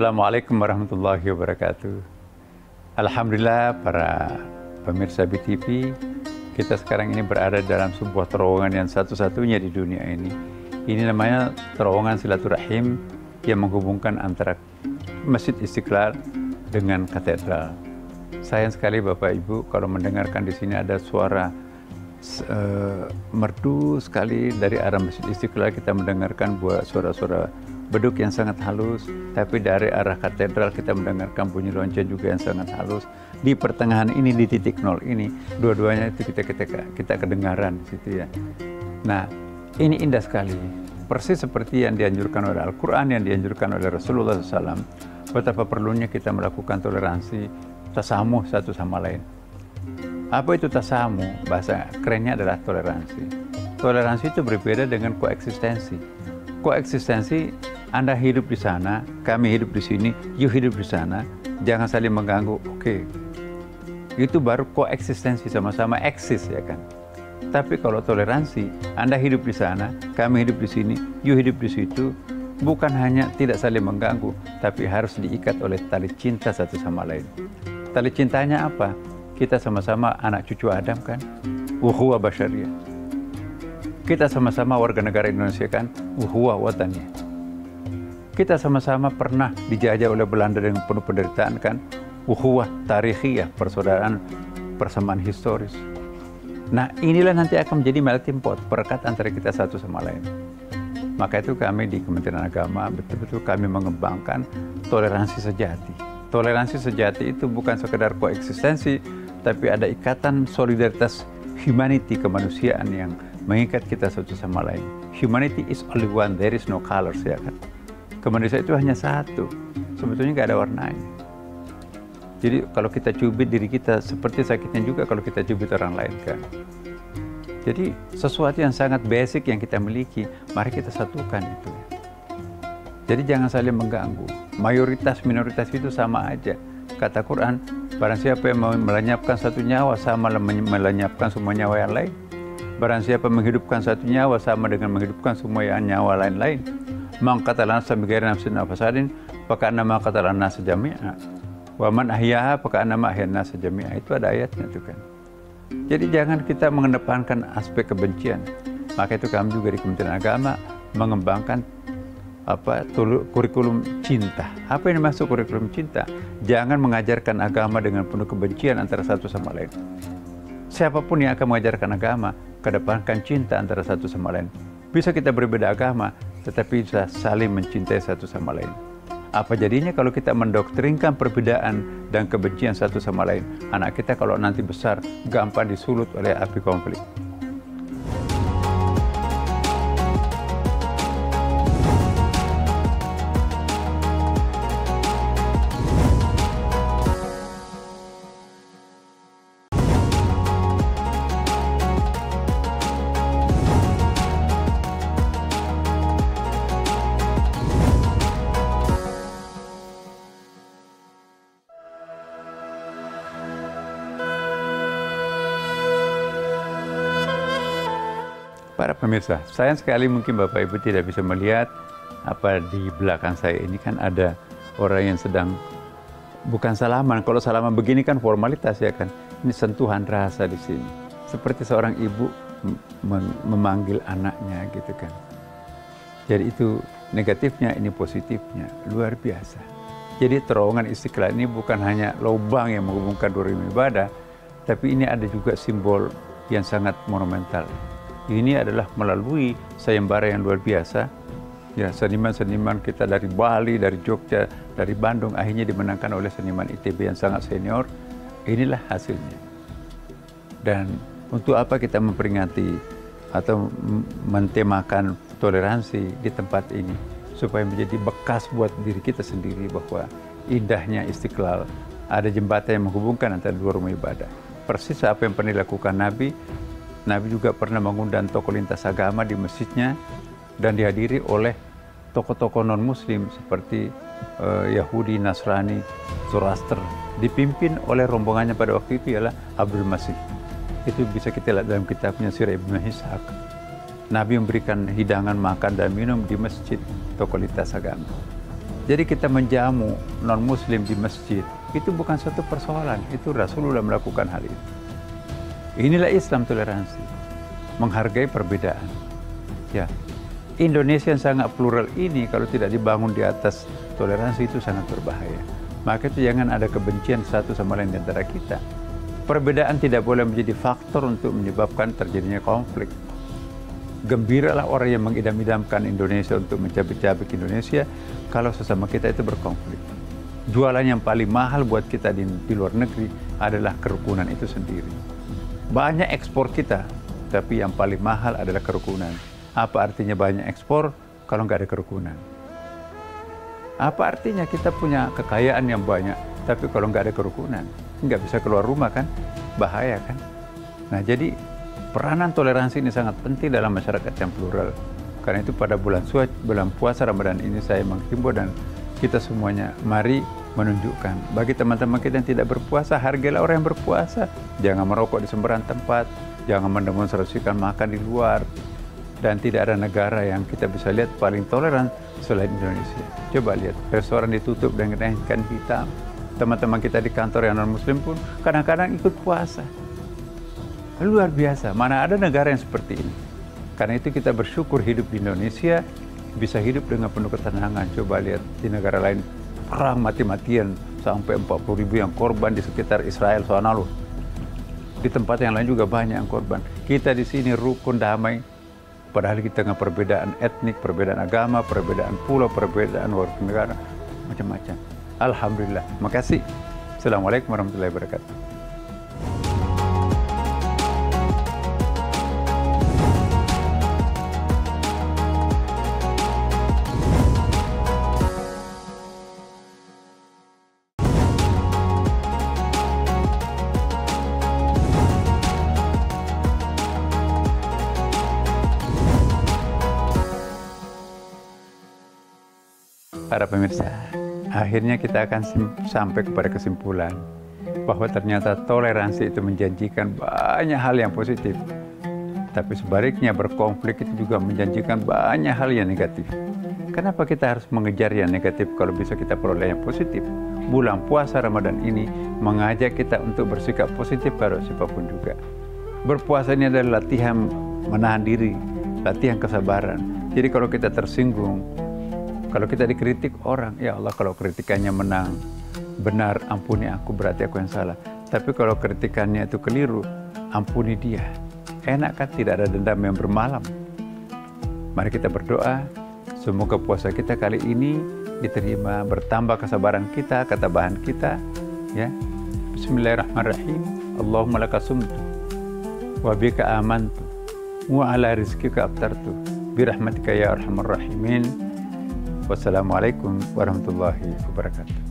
Assalamualaikum warahmatullahi wabarakatuh. Alhamdulillah para pemirsa BTV, kita sekarang ini berada dalam sebuah terowongan yang satu-satunya di dunia ini. Ini namanya terowongan silaturahim yang menghubungkan antara Masjid Istiqlal dengan katedral. Sayang sekali Bapak Ibu kalau mendengarkan di sini ada suara merdu sekali dari arah Masjid Istiqlal. Kita mendengarkan buat suara-suara beduk yang sangat halus, tapi dari arah katedral kita mendengarkan bunyi lonceng juga yang sangat halus. Di pertengahan ini, di titik nol ini, dua-duanya itu kita kedengaran di situ ya. Nah, ini indah sekali, persis seperti yang dianjurkan oleh Al-Quran, yang dianjurkan oleh Rasulullah SAW. Betapa perlunya kita melakukan toleransi, tasamuh satu sama lain. Apa itu tasamuh? Bahasa kerennya adalah toleransi. Toleransi itu berbeda dengan koeksistensi. Koeksistensi, Anda hidup di sana, kami hidup di sini, you hidup di sana, jangan saling mengganggu, oke. Itu baru koeksistensi, sama-sama eksis ya kan. Tapi kalau toleransi, Anda hidup di sana, kami hidup di sini, you hidup di situ, bukan hanya tidak saling mengganggu, tapi harus diikat oleh tali cinta satu sama lain. Tali cintanya apa? Kita sama-sama anak cucu Adam kan, ukhuwah basyariyah. Kita sama-sama warga negara Indonesia kan, ukhuwah wataniyah. Kita sama-sama pernah dijajah oleh Belanda dengan penuh penderitaan kan, ukhuwah tarikhiyah, persaudaraan, persamaan historis. Nah inilah nanti akan menjadi melting pot, perekat antara kita satu sama lain. Maka itu kami di Kementerian Agama betul-betul kami mengembangkan toleransi sejati. Toleransi sejati itu bukan sekedar koeksistensi, tapi ada ikatan solidaritas humanity, kemanusiaan yang mengikat kita satu sama lain. Humanity is only one, there is no colors ya kan. Kemanusiaan itu hanya satu, sebetulnya nggak ada warnanya. Jadi kalau kita cubit diri kita, seperti sakitnya juga kalau kita cubit orang lain kan. Jadi sesuatu yang sangat basic yang kita miliki, mari kita satukan itu. Jadi jangan saling mengganggu. Mayoritas minoritas itu sama aja. Kata Quran, barang siapa yang melenyapkan satu nyawa sama melenyapkan semua nyawa yang lain. Barang siapa menghidupkan satu nyawa sama dengan menghidupkan semua nyawa lain-lain. Man qatala nafsan bighairi nafsin aw fasadin faka'annama qatala an-nasa jami'a. Wa man ahyaha faka'annama ahya an-nasa jami'a. Itu ada ayatnya itu kan. Jadi jangan kita mengedepankan aspek kebencian. Maka itu kami juga di Kementerian Agama mengembangkan kurikulum cinta. Apa yang dimaksud kurikulum cinta? Jangan mengajarkan agama dengan penuh kebencian antara satu sama lain. Siapapun yang akan mengajarkan agama, kedepankan cinta antara satu sama lain. Bisa kita berbeda agama, tetapi bisa saling mencintai satu sama lain. Apa jadinya kalau kita mendoktrinkan perbedaan dan kebencian satu sama lain? Anak kita kalau nanti besar, gampang disulut oleh api konflik. Para pemirsa, sayang sekali mungkin Bapak Ibu tidak bisa melihat apa di belakang saya ini kan ada orang yang sedang bukan salaman. Kalau salaman begini kan formalitas ya kan. Ini sentuhan rasa di sini. Seperti seorang ibu memanggil anaknya gitu kan. Jadi itu negatifnya, ini positifnya, luar biasa. Jadi terowongan Istiqlal ini bukan hanya lubang yang menghubungkan dua rumah ibadah, tapi ini ada juga simbol yang sangat monumental. Ini adalah melalui sayembara yang luar biasa. Ya, seniman-seniman kita dari Bali, dari Jogja, dari Bandung akhirnya dimenangkan oleh seniman ITB yang sangat senior. Inilah hasilnya. Dan untuk apa kita memperingati atau mentemakan toleransi di tempat ini? Supaya menjadi bekas buat diri kita sendiri bahwa indahnya Istiqlal, ada jembatan yang menghubungkan antara dua rumah ibadah. Persis apa yang pernah dilakukan Nabi. Nabi juga pernah mengundang tokoh lintas agama di masjidnya dan dihadiri oleh tokoh-tokoh non-muslim seperti Yahudi, Nasrani, Zoroaster. Dipimpin oleh rombongannya pada waktu itu ialah Abdul Masih. Itu bisa kita lihat dalam kitabnya Sirah Ibnu Ishaq. Nabi memberikan hidangan makan dan minum di masjid tokoh lintas agama. Jadi kita menjamu non-muslim di masjid, itu bukan suatu persoalan. Itu Rasulullah melakukan hal itu. Inilah Islam toleransi. Menghargai perbedaan. Ya, Indonesia yang sangat plural ini kalau tidak dibangun di atas toleransi itu sangat berbahaya. Maka itu jangan ada kebencian satu sama lain di antara kita. Perbedaan tidak boleh menjadi faktor untuk menyebabkan terjadinya konflik. Gembiralah orang yang mengidam-idamkan Indonesia untuk mencabik-cabik Indonesia kalau sesama kita itu berkonflik. Jualan yang paling mahal buat kita di luar negeri adalah kerukunan itu sendiri. Banyak ekspor kita, tapi yang paling mahal adalah kerukunan. Apa artinya banyak ekspor kalau nggak ada kerukunan? Apa artinya kita punya kekayaan yang banyak, tapi kalau nggak ada kerukunan, nggak bisa keluar rumah kan? Bahaya kan? Nah jadi peranan toleransi ini sangat penting dalam masyarakat yang plural. Karena itu pada bulan puasa Ramadan ini saya menghimbau dan kita semuanya mari menunjukkan bagi teman-teman kita yang tidak berpuasa, hargailah orang yang berpuasa. Jangan merokok di sembarang tempat, jangan mendemonstrasikan makan di luar. Dan tidak ada negara yang kita bisa lihat paling toleran selain Indonesia. Coba lihat, restoran ditutup dengan ikan hitam. Teman-teman kita di kantor yang non-muslim pun kadang-kadang ikut puasa. Luar biasa, mana ada negara yang seperti ini. Karena itu kita bersyukur hidup di Indonesia, bisa hidup dengan penuh ketenangan. Coba lihat di negara lain, perang mati-matian, sampai 40.000 yang korban di sekitar Israel sana loh. Di tempat yang lain juga banyak yang korban. Kita di sini rukun damai, padahal kita dengan perbedaan etnik, perbedaan agama, perbedaan pulau, perbedaan warga negara, macam-macam. Alhamdulillah. Makasih. Assalamualaikum warahmatullahi wabarakatuh. Para pemirsa, akhirnya kita akan sampai kepada kesimpulan bahwa ternyata toleransi itu menjanjikan banyak hal yang positif. Tapi sebaliknya berkonflik itu juga menjanjikan banyak hal yang negatif. Kenapa kita harus mengejar yang negatif kalau bisa kita peroleh yang positif? Bulan puasa Ramadan ini mengajak kita untuk bersikap positif pada siapapun juga. Berpuasa ini adalah latihan menahan diri, latihan kesabaran. Jadi kalau kita tersinggung, kalau kita dikritik orang, ya Allah kalau kritikannya menang, benar, ampuni aku, berarti aku yang salah. Tapi kalau kritikannya itu keliru, ampuni dia. Enak kan, tidak ada dendam yang bermalam. Mari kita berdoa, semoga puasa kita kali ini diterima, bertambah kesabaran kita, ketabahan kita. Ya, Bismillahirrahmanirrahim. Allahumma laka sumtu, wa bika amantu, wa ala rizkika aftartu, birahmatika ya arhamar rahimin. Wassalamualaikum warahmatullahi wabarakatuh.